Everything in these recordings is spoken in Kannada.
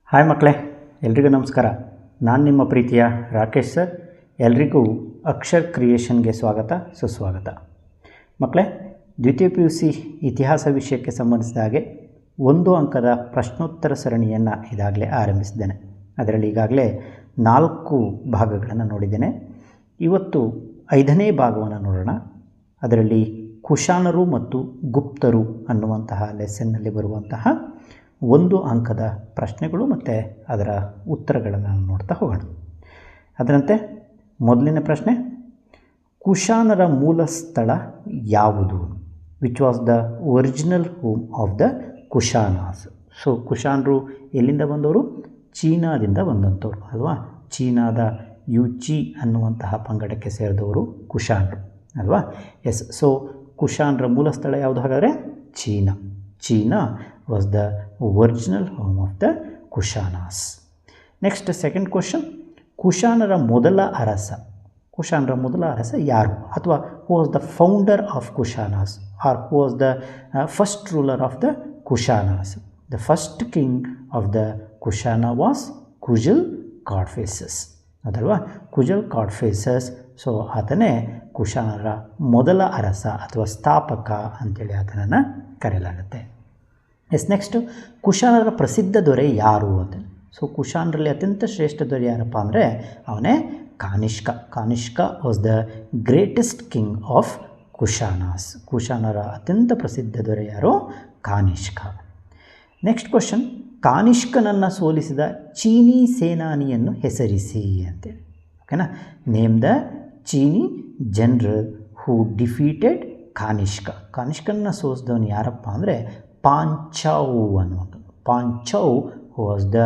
ಹಾಯ್ ಮಕ್ಕಳೇ, ಎಲ್ರಿಗೂ ನಮಸ್ಕಾರ. ನಾನು ನಿಮ್ಮ ಪ್ರೀತಿಯ ರಾಕೇಶ್ ಸರ್. ಎಲ್ರಿಗೂ ಅಕ್ಷರ್ ಕ್ರಿಯೇಷನ್ಗೆ ಸ್ವಾಗತ, ಸುಸ್ವಾಗತ. ಮಕ್ಕಳೇ, ದ್ವಿತೀಯ PUC ಇತಿಹಾಸ ವಿಷಯಕ್ಕೆ ಸಂಬಂಧಿಸಿದ ಹಾಗೆ 1 ಅಂಕದ ಪ್ರಶ್ನೋತ್ತರ ಸರಣಿಯನ್ನು ಇದಾಗಲೇ ಆರಂಭಿಸಿದ್ದೇನೆ. ಅದರಲ್ಲಿ ಈಗಾಗಲೇ 4 ಭಾಗಗಳನ್ನು ನೋಡಿದ್ದೇನೆ. ಇವತ್ತು 5ನೇ ಭಾಗವನ್ನು ನೋಡೋಣ. ಅದರಲ್ಲಿ ಕುಶಾನರು ಮತ್ತು ಗುಪ್ತರು ಅನ್ನುವಂತಹ ಲೆಸನ್ನಲ್ಲಿ ಬರುವಂತಹ 1 ಅಂಕದ ಪ್ರಶ್ನೆಗಳು ಮತ್ತು ಅದರ ಉತ್ತರಗಳನ್ನು ನೋಡ್ತಾ ಹೋಗೋಣ. ಅದರಂತೆ ಮೊದಲಿನ ಪ್ರಶ್ನೆ, ಕುಶಾನರ ಮೂಲ ಸ್ಥಳ ಯಾವುದು? Which was the original home of the Kushanas? So ಕುಶಾನರು ಎಲ್ಲಿಂದ ಬಂದವರು? ಚೀನಾದಿಂದ ಬಂದಂಥವ್ರು ಅಲ್ವಾ. ಚೀನಾದ ಯುಚಿ ಅನ್ನುವಂತಹ ಪಂಗಡಕ್ಕೆ ಸೇರಿದವರು ಕುಶಾನರು ಅಲ್ವಾ. ಎಸ್. ಸೊ ಕುಶಾನರ ಮೂಲ ಸ್ಥಳ ಯಾವುದು ಹಾಗಾದರೆ? China was the original home of the Kushanas. Next, second question, ಕುಶಾನರ ಮೊದಲ ಅರಸ ಯಾರು? ಅಥವಾ who was the founder of Kushanas or who was the first ruler of the Kushanas? The first king of the Kushana was Kujal Kadphises ಅದಲ್ವಾ. ಕುಜಲ್ ಕಾಡ್ಫೇಸಸ್. ಸೊ ಆತನೇ ಕುಶಾನರ ಮೊದಲ ಅರಸ ಅಥವಾ ಸ್ಥಾಪಕ ಅಂತೇಳಿ ಆತನನ್ನು ಕರೆಯಲಾಗುತ್ತೆ. ನೆಕ್ಸ್ಟು, ಕುಶಾನರ ಪ್ರಸಿದ್ಧ ದೊರೆ ಯಾರು ಅಂತ. ಸೊ ಕುಶಾನರಲ್ಲಿ ಅತ್ಯಂತ ಶ್ರೇಷ್ಠ ದೊರೆ ಯಾರಪ್ಪ ಅಂದರೆ ಅವನೇ Kanishka was the greatest king of Kushanas. ಕುಶಾನರ ಅತ್ಯಂತ ಪ್ರಸಿದ್ಧ ದೊರೆ ಯಾರು? ಕಾನಿಷ್ಕ. ನೆಕ್ಸ್ಟ್ ಕ್ವಶನ್, ಕಾನಿಷ್ಕನನ್ನು ಸೋಲಿಸಿದ ಚೀನಿ ಸೇನಾನಿಯನ್ನು ಹೆಸರಿಸಿ ಅಂತೇಳಿ. ಓಕೆನಾ. ನೇಮ್ ದ ಚೀನಿ ಜನರಲ್ ಹೂ ಡಿಫೀಟೆಡ್ ಕಾನಿಷ್ಕನನ್ನು ಸೋಲಿಸಿದವನು ಯಾರಪ್ಪ ಅಂದರೆ ಪಾಂಚೌ ಅನ್ನುವಂಥದ್ದು. ಪಾಂಚೌ ವಾಸ್ ದ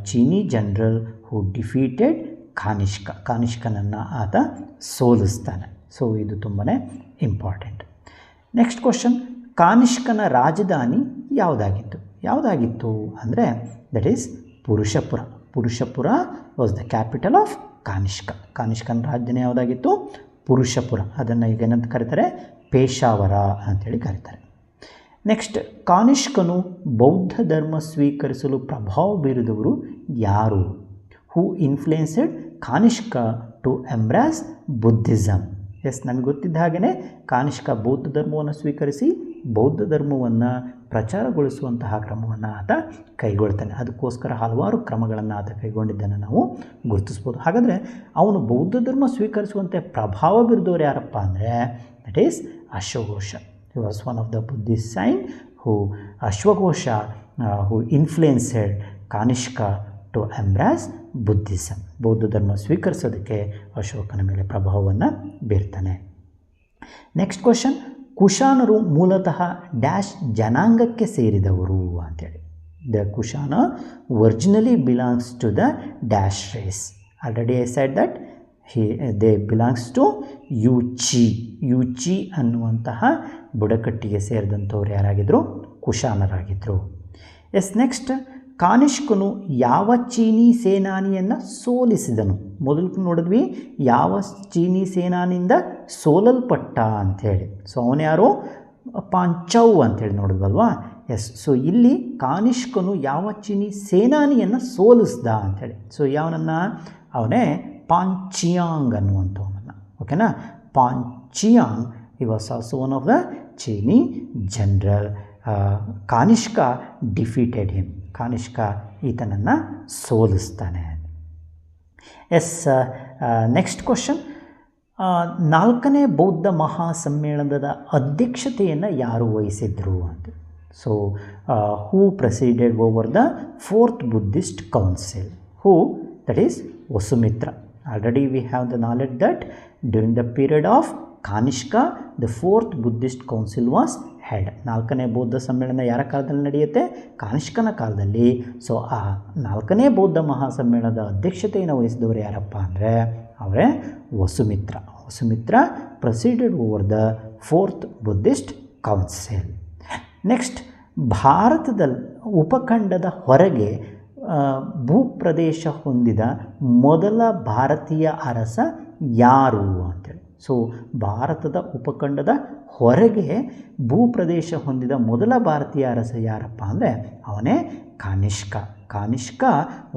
ಚೀನಿ ಜನರಲ್ ಹೂ ಡಿಫೀಟೆಡ್ ಕಾನಿಷ್ಕನನ್ನು ಆತ ಸೋಲಿಸ್ತಾನೆ. ಸೊ ಇದು ತುಂಬಾ ಇಂಪಾರ್ಟೆಂಟ್. ನೆಕ್ಸ್ಟ್ ಕ್ವಶನ್, ಕಾನಿಷ್ಕನ ರಾಜಧಾನಿ ಯಾವುದಾಗಿತ್ತು ಅಂದರೆ that is Purushapura was the capital of ಕಾನಿಷ್ಕನ ರಾಜಧಾನಿ ಯಾವುದಾಗಿತ್ತು? ಪುರುಷಪುರ. ಅದನ್ನು ಈಗ ಏನಂತ ಕರೀತಾರೆ? ಪೇಶಾವರ ಅಂಥೇಳಿ ಕರೀತಾರೆ. ನೆಕ್ಸ್ಟ್, ಕಾನಿಷ್ಕನು ಬೌದ್ಧ ಧರ್ಮ ಸ್ವೀಕರಿಸಲು ಪ್ರಭಾವ ಬೀರಿದವರು ಯಾರು? ಹೂ ಇನ್ಫ್ಲುಯೆನ್ಸೆಡ್ ಕಾನಿಷ್ಕ ಟು ಎಂಬ್ರಾಸ್ ಬುದ್ಧಿಸಮ್? ಎಸ್, ನಮಗೆ ಗೊತ್ತಿದ್ದ ಹಾಗೆಯೇ ಕಾನಿಷ್ಕ ಬೌದ್ಧ ಧರ್ಮವನ್ನು ಸ್ವೀಕರಿಸಿ ಬೌದ್ಧ ಧರ್ಮವನ್ನು ಪ್ರಚಾರಗೊಳಿಸುವಂತಹ ಕ್ರಮವನ್ನು ಆತ ಕೈಗೊಳ್ತಾನೆ. ಅದಕ್ಕೋಸ್ಕರ ಹಲವಾರು ಕ್ರಮಗಳನ್ನು ಆತ ಕೈಗೊಂಡಿದ್ದನ್ನು ನಾವು ಗುರುತಿಸ್ಬೋದು. ಹಾಗಾದರೆ ಅವನು ಬೌದ್ಧ ಧರ್ಮ ಸ್ವೀಕರಿಸುವಂತೆ ಪ್ರಭಾವ ಬೀರಿದವರು ಯಾರಪ್ಪ ಅಂದರೆ ದಟ್ ಈಸ್ ಅಶ್ವಘೋಷ. He was one of the Buddhist saint who Ashwagosha who influenced Kanishka to embrace Buddhism. ಬೌದ್ಧ ಧರ್ಮ ಸ್ವೀಕರಿಸೋದಕ್ಕೆ ಅಶೋಕನ ಮೇಲೆ ಪ್ರಭಾವವನ್ನು ಬೀರ್ತಾನೆ. ನೆಕ್ಸ್ಟ್ ಕ್ವಶನ್, ಕುಶಾನರು ಮೂಲತಃ ಡ್ಯಾಶ್ ಜನಾಂಗಕ್ಕೆ ಸೇರಿದವರು ಅಂತೇಳಿ. The Kushana originally belongs to the dash race. Already I said that they belongs to Yuchi ಅನ್ನುವಂತಹ ಬುಡಕಟ್ಟಿಗೆ ಸೇರಿದಂಥವ್ರು ಯಾರಾಗಿದ್ದರು? ಕುಶಾನರಾಗಿದ್ದರು. ಎಸ್. ನೆಕ್ಸ್ಟ್, ಕಾನಿಷ್ಕನು ಯಾವ ಚೀನಿ ಸೇನಾನಿಯನ್ನು ಸೋಲಿಸಿದನು? ಮೊದಲು ನೋಡಿದ್ವಿ ಯಾವ ಚೀನಿ ಸೇನಾನಿಯಿಂದ ಸೋಲಲ್ಪಟ್ಟ ಅಂಥೇಳಿ. ಸೊ ಅವನು ಯಾರು? ಪಾಂಚೌ ಅಂಥೇಳಿ ನೋಡಿದ್ವಲ್ವಾ. ಎಸ್. ಸೊ ಇಲ್ಲಿ ಕಾನಿಷ್ಕನು ಯಾವ ಚೀನಿ ಸೇನಾನಿಯನ್ನು ಸೋಲಿಸ್ದ ಅಂಥೇಳಿ. ಸೊ ಅವನೇ ಪಾಂಚಿಯಾಂಗ್ ಅನ್ನುವಂಥವನನ್ನು. ಓಕೆನಾ. ಪಾಂಚಿಯಾಂಗ್ he was also one of the Chini general. Kanishka defeated him. Kanishka ಈತನನ್ನು ಸೋಲಿಸ್ತಾನೆ. ಎಸ್. ನೆಕ್ಸ್ಟ್ ಕ್ವಶನ್, 4ನೇ ಬೌದ್ಧ ಮಹಾಸಮ್ಮೇಳನದ ಅಧ್ಯಕ್ಷತೆಯನ್ನು ಯಾರು ವಹಿಸಿದ್ರು ಅಂತ. So who presided over the 4th Buddhist council? Who? That is Vasumitra. Already we have the knowledge that during the period of Kanishka, the 4th Buddhist Council was held. 4ನೇ ಬೌದ್ಧ ಸಮ್ಮೇಳನ ಯಾರ ಕಾಲದಲ್ಲಿ ನಡೆಯುತ್ತೆ? ಕಾನಿಷ್ಕನ ಕಾಲದಲ್ಲಿ. ಸೊ ಆ 4ನೇ ಬೌದ್ಧ ಮಹಾಸಮ್ಮೇಳನದ ಅಧ್ಯಕ್ಷತೆಯನ್ನು ವಹಿಸಿದವರು ಯಾರಪ್ಪ ಅಂದರೆ ಅವರೇ Vasumitra presided over the 4th Buddhist council. Next, ಭಾರತದ ಉಪಖಂಡದ ಹೊರಗೆ ಭೂಪ್ರದೇಶ ಹೊಂದಿದ ಮೊದಲ ಭಾರತೀಯ ಅರಸ ಯಾರು ಅಂತೇಳಿ. ಸೊ ಭಾರತದ ಉಪಖಂಡದ ಹೊರಗೆ ಭೂಪ್ರದೇಶ ಹೊಂದಿದ ಮೊದಲ ಭಾರತೀಯ ಅರಸ ಯಾರಪ್ಪ ಅಂದರೆ ಅವನೇ Kanishka. Kanishka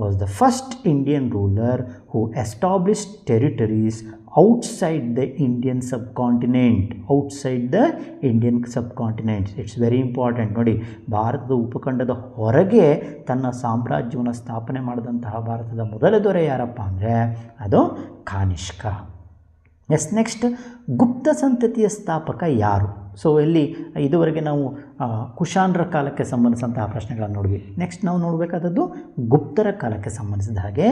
was the first Indian ruler who established territories outside the Indian subcontinent. Outside the Indian subcontinent, it's very important. ನೋಡಿ, ಭಾರತದ ಉಪಖಂಡದ ಹೊರಗೆ ತನ್ನ ಸಾಮ್ರಾಜ್ಯವನ್ನು ಸ್ಥಾಪನೆ ಮಾಡಿದಂತಹ ಭಾರತದ ಮೊದಲ ದೊರೆ ಯಾರಪ್ಪ ಅಂದರೆ ಅದು ಕಾನಿಷ್ಕ. ಎಸ್, ನೆಕ್ಸ್ಟ್ ಗುಪ್ತ ಸಂತತಿಯ ಸ್ಥಾಪಕ ಯಾರು? ಸೊ ಇಲ್ಲಿ ಇದುವರೆಗೆ ನಾವು ಕುಶಾನರ ಕಾಲಕ್ಕೆ ಸಂಬಂಧಿಸಿದಂತಹ ಪ್ರಶ್ನೆಗಳನ್ನು ನೋಡಿದ್ವಿ. ನೆಕ್ಸ್ಟ್ ನಾವು ನೋಡಬೇಕಾದದ್ದು ಗುಪ್ತರ ಕಾಲಕ್ಕೆ ಸಂಬಂಧಿಸಿದ ಹಾಗೆ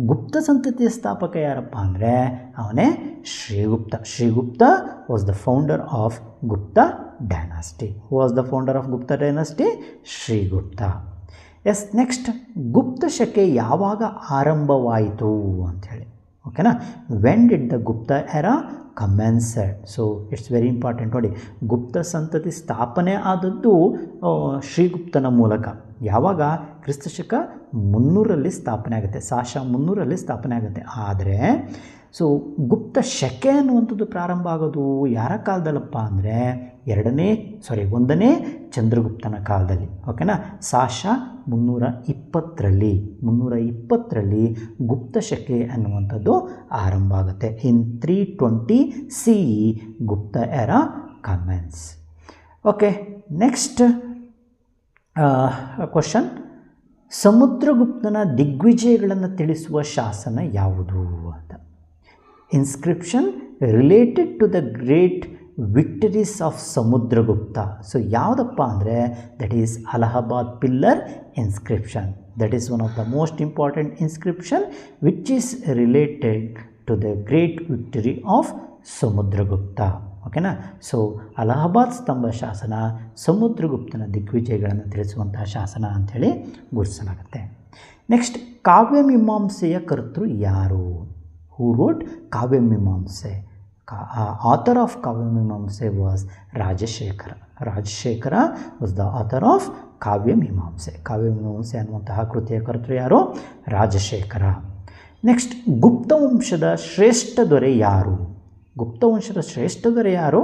ಗುಪ್ತ ಸಂತತಿಯ ಸ್ಥಾಪಕ ಯಾರಪ್ಪ ಅಂದರೆ ಅವನೇ Srigupta. Srigupta was the founder of Gupta dynasty. Was the founder of Gupta dynasty? Srigupta. Yes, next Gupta ಶಕೆ ಯಾವಾಗ ಆರಂಭವಾಯಿತು ಅಂಥೇಳಿ. ಓಕೆನಾ? When did the Gupta era commenced? So it's very important. ನೋಡಿ, ಗುಪ್ತ ಸಂತತಿ ಸ್ಥಾಪನೆ ಆದದ್ದು ಶ್ರೀಗುಪ್ತನ ಮೂಲಕ. ಯಾವಾಗ? ಕ್ರಿಸ್ತಶಕ 300ರಲ್ಲಿ ಸ್ಥಾಪನೆ ಆಗುತ್ತೆ, ಸಾಶ 300ರಲ್ಲಿ ಸ್ಥಾಪನೆ ಆಗುತ್ತೆ. ಆದರೆ ಸೊ ಗುಪ್ತ ಶಕೆ ಅನ್ನುವಂಥದ್ದು ಪ್ರಾರಂಭ ಆಗೋದು ಯಾರ ಕಾಲದಲ್ಲಪ್ಪ ಅಂದರೆ 1ನೇ ಚಂದ್ರಗುಪ್ತನ ಕಾಲದಲ್ಲಿ. ಓಕೆನಾ? ಸಾಶ 320ರಲ್ಲಿ ಗುಪ್ತ ಶಕೆ ಅನ್ನುವಂಥದ್ದು ಆರಂಭ ಆಗುತ್ತೆ. In 320 CE Gupta era commence. Okay, next question, ಸಮುದ್ರಗುಪ್ತನ ದಿಗ್ವಿಜಯಗಳನ್ನು ತಿಳಿಸುವ ಶಾಸನ ಯಾವುದು ಅಂತ. Inscription related to the great victories of Samudragupta. So ಯಾವುದಪ್ಪ ಅಂದರೆ that is Allahabad pillar inscription. That is one of the most important inscription which is related to the great victory of Samudragupta. ಓಕೆನಾ? ಸೊ ಅಲಹಾಬಾದ್ ಸ್ತಂಭ ಶಾಸನ ಸಮುದ್ರಗುಪ್ತನ ದಿಗ್ವಿಜಯಗಳನ್ನು ತಿಳಿಸುವಂತಹ ಶಾಸನ ಅಂಥೇಳಿ ಗುರುತಿಸಲಾಗುತ್ತೆ. ನೆಕ್ಸ್ಟ್, ಕಾವ್ಯಮೀಮಾಂಸೆಯ ಕರ್ತೃ ಯಾರು? Who wrote Kavyamimamsa? Author of Kavyamimamsa was Rajashekhara. Rajashekhara was the author of Kavyamimamsa. Kavyamimamsa ಅನ್ನುವಂತಹ ಕೃತಿಯ ಕರ್ತೃ ಯಾರು? ರಾಜಶೇಖರ. ನೆಕ್ಸ್ಟ್, ಗುಪ್ತವಂಶದ ಶ್ರೇಷ್ಠ ದೊರೆ ಯಾರು? ಗುಪ್ತವಂಶದ ಶ್ರೇಷ್ಠ ದೊರೆ ಯಾರು?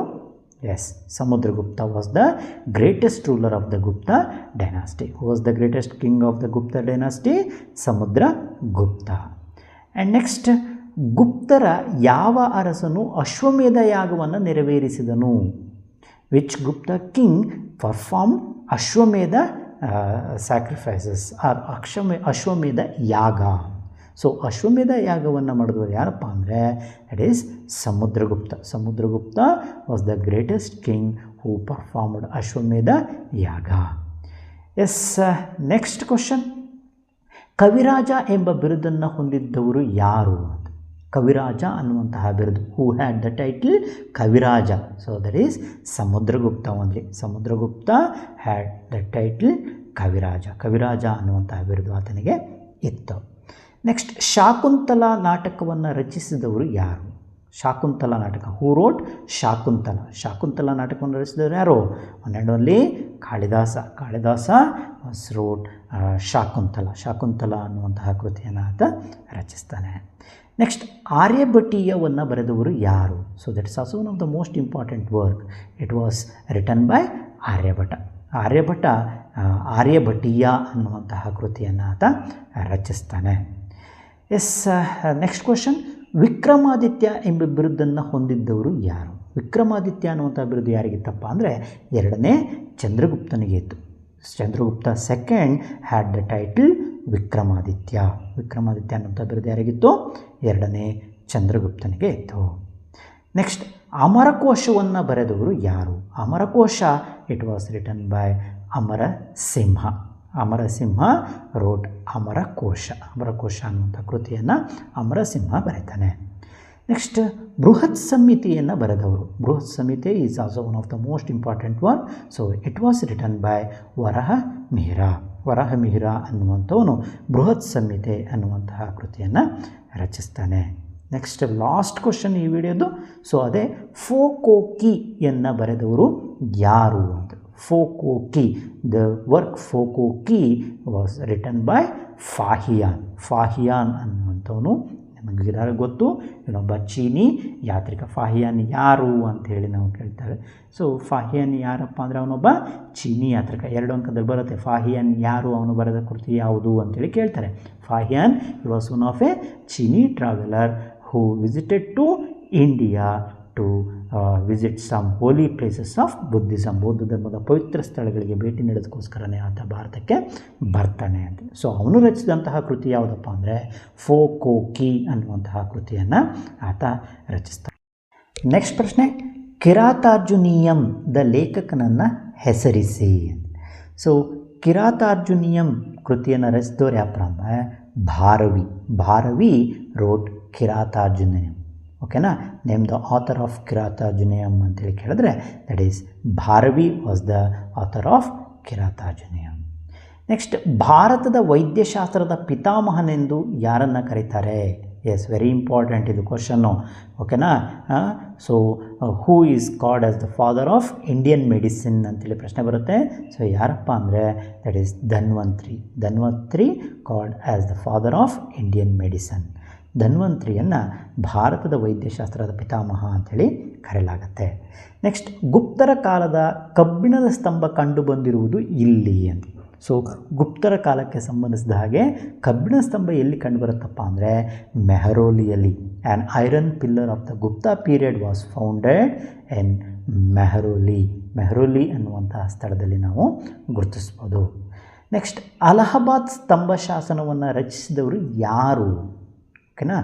Yes, Samudragupta was the greatest ruler of the Gupta dynasty. Who was the greatest king of the Gupta dynasty? Samudragupta. And next, ಗುಪ್ತರ ಯಾವ ಅರಸನು ಅಶ್ವಮೇಧ ಯಾಗವನ್ನು ನೆರವೇರಿಸಿದನು? Which Gupta king perform Ashvamedha sacrifices or Ashvamedha yaga? So Ashvamedha ಯಾಗವನ್ನು ಮಾಡಿದವರು ಯಾರಪ್ಪ ಅಂದರೆ that is Samudragupta. Samudragupta was the greatest king who performed Ashvamedha yaga. S, next question, ಕವಿರಾಜ ಎಂಬ ಬಿರುದನ್ನು ಹೊಂದಿದ್ದವರು ಯಾರು? ಕವಿರಾಜ ಅನ್ನುವಂತಹ ಬಿರುದು, who had the title Kaviraja. So that is Samudragupta only. Samudragupta had the title Kaviraja. Kaviraja ಅನ್ನುವಂತಹ ಬಿರುದು ಆತನಿಗೆ ಇತ್ತು. ನೆಕ್ಸ್ಟ್, ಶಾಕುಂತಲ ನಾಟಕವನ್ನು ರಚಿಸಿದವರು ಯಾರು? ಶಾಕುಂತಲ ನಾಟಕ, ಹೂ ರೋಟ್ ಶಾಕುಂತಲ? ಶಾಕುಂತಲ ನಾಟಕವನ್ನು ರಚಿಸಿದವರು ಯಾರು? ಒನ್ನಲ್ಲಿ ಕಾಳಿದಾಸ. Kalidasa was wrote Shakuntala. ಶಾಕುಂತಲ ಅನ್ನುವಂತಹ ಕೃತಿಯನ್ನು ಆತ ರಚಿಸ್ತಾನೆ. ನೆಕ್ಸ್ಟ್, ಆರ್ಯಭಟೀಯವನ್ನು ಬರೆದವರು ಯಾರು? So that is also one of the most important work. It was written by Aryabhata. Aryabhata Aryabhatiya ಅನ್ನುವಂತಹ ಕೃತಿಯನ್ನು ಆತ ರಚಿಸ್ತಾನೆ. ಎಸ್, ನೆಕ್ಸ್ಟ್ ಕ್ವಶನ್, ವಿಕ್ರಮಾದಿತ್ಯ ಎಂಬ ಬಿರುದನ್ನು ಹೊಂದಿದ್ದವರು ಯಾರು? ವಿಕ್ರಮಾದಿತ್ಯ ಅನ್ನುವಂಥ ಬಿರುದು ಯಾರಿಗಿತ್ತಪ್ಪ ಅಂದರೆ 2ನೇ ಚಂದ್ರಗುಪ್ತನಿಗೆ ಇತ್ತು. Chandragupta second had the title Vikramaditya. Vikramaditya ಅನ್ನುವಂಥ ಬಿರುದು ಯಾರಿಗಿತ್ತು? 2ನೇ ಚಂದ್ರಗುಪ್ತನಿಗೆ ಇತ್ತು. ನೆಕ್ಸ್ಟ್, ಅಮರಕೋಶವನ್ನು ಬರೆದವರು ಯಾರು? Amarakosha it was written by Amarasimha. Amarasimha wrote Amarakosha. Amarakosha ಅನ್ನುವಂಥ ಕೃತಿಯನ್ನು ಅಮರಸಿಂಹ ಬರೀತಾನೆ. ನೆಕ್ಸ್ಟ್, ಬೃಹತ್ ಸಂಹಿತೆಯನ್ನು ಬರೆದವರು? Brihat Samhita is also one of the most important work. So it was written by Varahamihira. Varahamihira ಅನ್ನುವಂಥವನು ಬೃಹತ್ ಸಂಹಿತೆ ಅನ್ನುವಂತಹ ಕೃತಿಯನ್ನು ರಚಿಸ್ತಾನೆ. ನೆಕ್ಸ್ಟ್, ಲಾಸ್ಟ್ ಕ್ವಶನ್ ಈ ವಿಡಿಯೋದು. ಸೊ ಅದೇ ಫೋಕೋಕಿಯನ್ನು ಬರೆದವರು ಯಾರು ಅಂತ. Fokoki, the work Fokoki was written by Fahien. Fahien ಅನ್ನುವಂಥವನು ನಿಮಗೆಲ್ಲರಿಗೂ ಗೊತ್ತು, ಇವನೊಬ್ಬ ಚೀನಿ ಯಾತ್ರಿಕ. ಫಾಹಿಯಾನ್ ಯಾರು ಅಂಥೇಳಿ ನಾವು ಕೇಳ್ತಾರೆ. ಸೊ ಫಾಹಿಯಾನ್ ಯಾರಪ್ಪ ಅಂದರೆ ಅವನೊಬ್ಬ ಚೀನಿ ಯಾತ್ರಿಕ. 2 ಅಂಕದಲ್ಲಿ ಬರುತ್ತೆ. ಫಾಹಿಯಾನ್ ಯಾರು, ಅವನು ಬರೆದ ಕೃತಿ ಯಾವುದು ಅಂತೇಳಿ ಕೇಳ್ತಾರೆ. Fahien was one of a ಚೀನಿ traveller who visited to India to visit some holy places of Buddhism. ಬೌದ್ಧ ಧರ್ಮದ ಪವಿತ್ರ ಸ್ಥಳಗಳಿಗೆ ಭೇಟಿ ನೀಡೋದಕ್ಕೋಸ್ಕರನೇ ಆತ ಭಾರತಕ್ಕೆ ಬರ್ತಾನೆ ಅಂತ. ಸೊ ಅವನು ರಚಿಸಿದಂತಹ ಕೃತಿ ಯಾವುದಪ್ಪ ಅಂದರೆ ಫೋ ಕೋ ಕಿ ಅನ್ನುವಂತಹ ಕೃತಿಯನ್ನು ಆತ ರಚಿಸ್ತಾನೆ. ನೆಕ್ಸ್ಟ್ ಪ್ರಶ್ನೆ, ಕಿರಾತಾರ್ಜುನೀಯಂದ ಲೇಖಕನನ್ನು ಹೆಸರಿಸಿ. ಸೊ ಕಿರಾತಾರ್ಜುನೀಯಂ ಕೃತಿಯನ್ನು ರಚಿಸಿದವರು ಯಾಪ್ಪ ಅಂದರೆ ಭಾರವಿ. ಭಾರವಿ ರೋಟ್ ಕಿರಾತಾರ್ಜುನೀಯಂ. ಓಕೆನಾ. Name the author of Kiratarjuniyam ಅಂತೇಳಿ ಕೇಳಿದ್ರೆ that is Bharavi was the author of Kiratarjuniyam. Next, ಭಾರತದ ವೈದ್ಯಶಾಸ್ತ್ರದ ಪಿತಾಮಹನೆಂದು ಯಾರನ್ನು ಕರೀತಾರೆ? ಎಸ್, ವೆರಿ ಇಂಪಾರ್ಟೆಂಟ್ ಇದು ಕ್ವಶನ್ನು. ಓಕೆನಾ. So who is called as the father of Indian medicine ಅಂತೇಳಿ ಪ್ರಶ್ನೆ ಬರುತ್ತೆ. ಸೊ ಯಾರಪ್ಪ ಅಂದರೆ that is Dhanvantri. Dhanvantri called as the father of Indian medicine. ಧನ್ವಂತ್ರಿಯನ್ನು ಭಾರತದ ವೈದ್ಯಶಾಸ್ತ್ರದ ಪಿತಾಮಹ ಅಂಥೇಳಿ ಕರೆಯಲಾಗುತ್ತೆ. ನೆಕ್ಸ್ಟ್, ಗುಪ್ತರ ಕಾಲದ ಕಬ್ಬಿಣದ ಸ್ತಂಭ ಕಂಡುಬಂದಿರುವುದು ಇಲ್ಲಿ ಅಂತ. ಸೊ ಗುಪ್ತರ ಕಾಲಕ್ಕೆ ಸಂಬಂಧಿಸಿದ ಹಾಗೆ ಕಬ್ಬಿಣ ಸ್ತಂಭ ಎಲ್ಲಿ ಕಂಡುಬರುತ್ತಪ್ಪ ಅಂದರೆ ಮೆಹರೌಲಿಯಲ್ಲಿ. An iron pillar of the Gupta period was founded in Mehrauli. Mehrauli ಅನ್ನುವಂತಹ ಸ್ಥಳದಲ್ಲಿ ನಾವು ಗುರುತಿಸ್ಬೋದು. ನೆಕ್ಸ್ಟ್, ಅಲಹಾಬಾದ್ ಸ್ತಂಭ ಶಾಸನವನ್ನು ರಚಿಸಿದವರು ಯಾರು? ಓಕೆನಾ.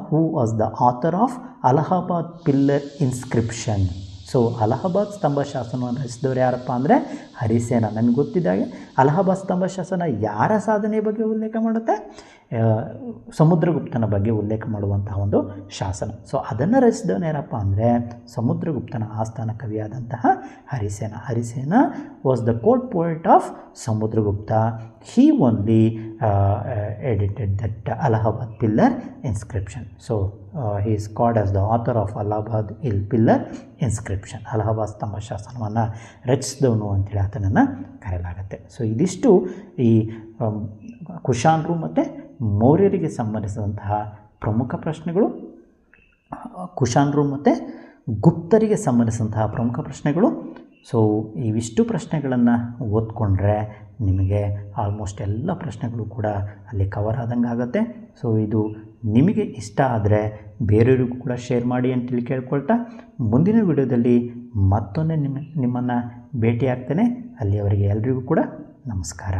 ಹೂ was the author of Allahabad pillar inscription. So Allahabad ಸ್ತಂಭ ಶಾಸನವನ್ನು ರಚಿಸಿದವರು ಯಾರಪ್ಪ ಅಂದರೆ ಹರಿಸೇನ. ನನಗೆ ಗೊತ್ತಿದ್ದಾಗೆ ಅಲಹಾಬಾದ್ ಸ್ತಂಭ ಶಾಸನ ಯಾರ ಸಾಧನೆಯ ಬಗ್ಗೆ ಉಲ್ಲೇಖ ಮಾಡುತ್ತೆ? ಸಮುದ್ರಗುಪ್ತನ ಬಗ್ಗೆ ಉಲ್ಲೇಖ ಮಾಡುವಂತಹ ಒಂದು ಶಾಸನ. ಸೊ ಅದನ್ನು ರಚಿಸಿದವನು ಯಾರಪ್ಪ ಅಂದರೆ ಸಮುದ್ರಗುಪ್ತನ ಆಸ್ಥಾನ ಕವಿಯಾದಂತಹ Harisena. Harisena was the court poet of Samudragupta. he only edited that Allahabad pillar inscription. So he is called as the author of Allahabad pillar inscription. Allahabad ಸ್ತಂಭ ಶಾಸನವನ್ನು ರಚಿಸಿದವನು ಅಂತೇಳಿ ಆತನನ್ನು ಕರೆಯಲಾಗುತ್ತೆ. ಸೊ ಇದಿಷ್ಟು ಈ ಕುಶಾನರು ಮತ್ತು ಮೌರ್ಯರಿಗೆ ಸಂಬಂಧಿಸಿದಂತಹ ಪ್ರಮುಖ ಪ್ರಶ್ನೆಗಳು, ಕುಶಾನರು ಮತ್ತು ಗುಪ್ತರಿಗೆ ಸಂಬಂಧಿಸಿದಂತಹ ಪ್ರಮುಖ ಪ್ರಶ್ನೆಗಳು. ಸೊ ಇವಿಷ್ಟು ಪ್ರಶ್ನೆಗಳನ್ನು ಓದ್ಕೊಂಡ್ರೆ ನಿಮಗೆ ಆಲ್ಮೋಸ್ಟ್ ಎಲ್ಲ ಪ್ರಶ್ನೆಗಳು ಕೂಡ ಅಲ್ಲಿ ಕವರ್ ಆದಂಗೆ ಆಗುತ್ತೆ. ಸೊ ಇದು ನಿಮಗೆ ಇಷ್ಟ ಆದರೆ ಬೇರೆಯವರಿಗೂ ಕೂಡ ಶೇರ್ ಮಾಡಿ ಅಂತೇಳಿ ಕೇಳ್ಕೊಳ್ತಾ, ಮುಂದಿನ ವಿಡಿಯೋದಲ್ಲಿ ಮತ್ತೊಮ್ಮೆ ನಿಮ್ಮನ್ನು ಭೇಟಿ ಆಗ್ತೇನೆ. ಅಲ್ಲಿಯವರೆಗೆ ಎಲ್ರಿಗೂ ಕೂಡ ನಮಸ್ಕಾರ.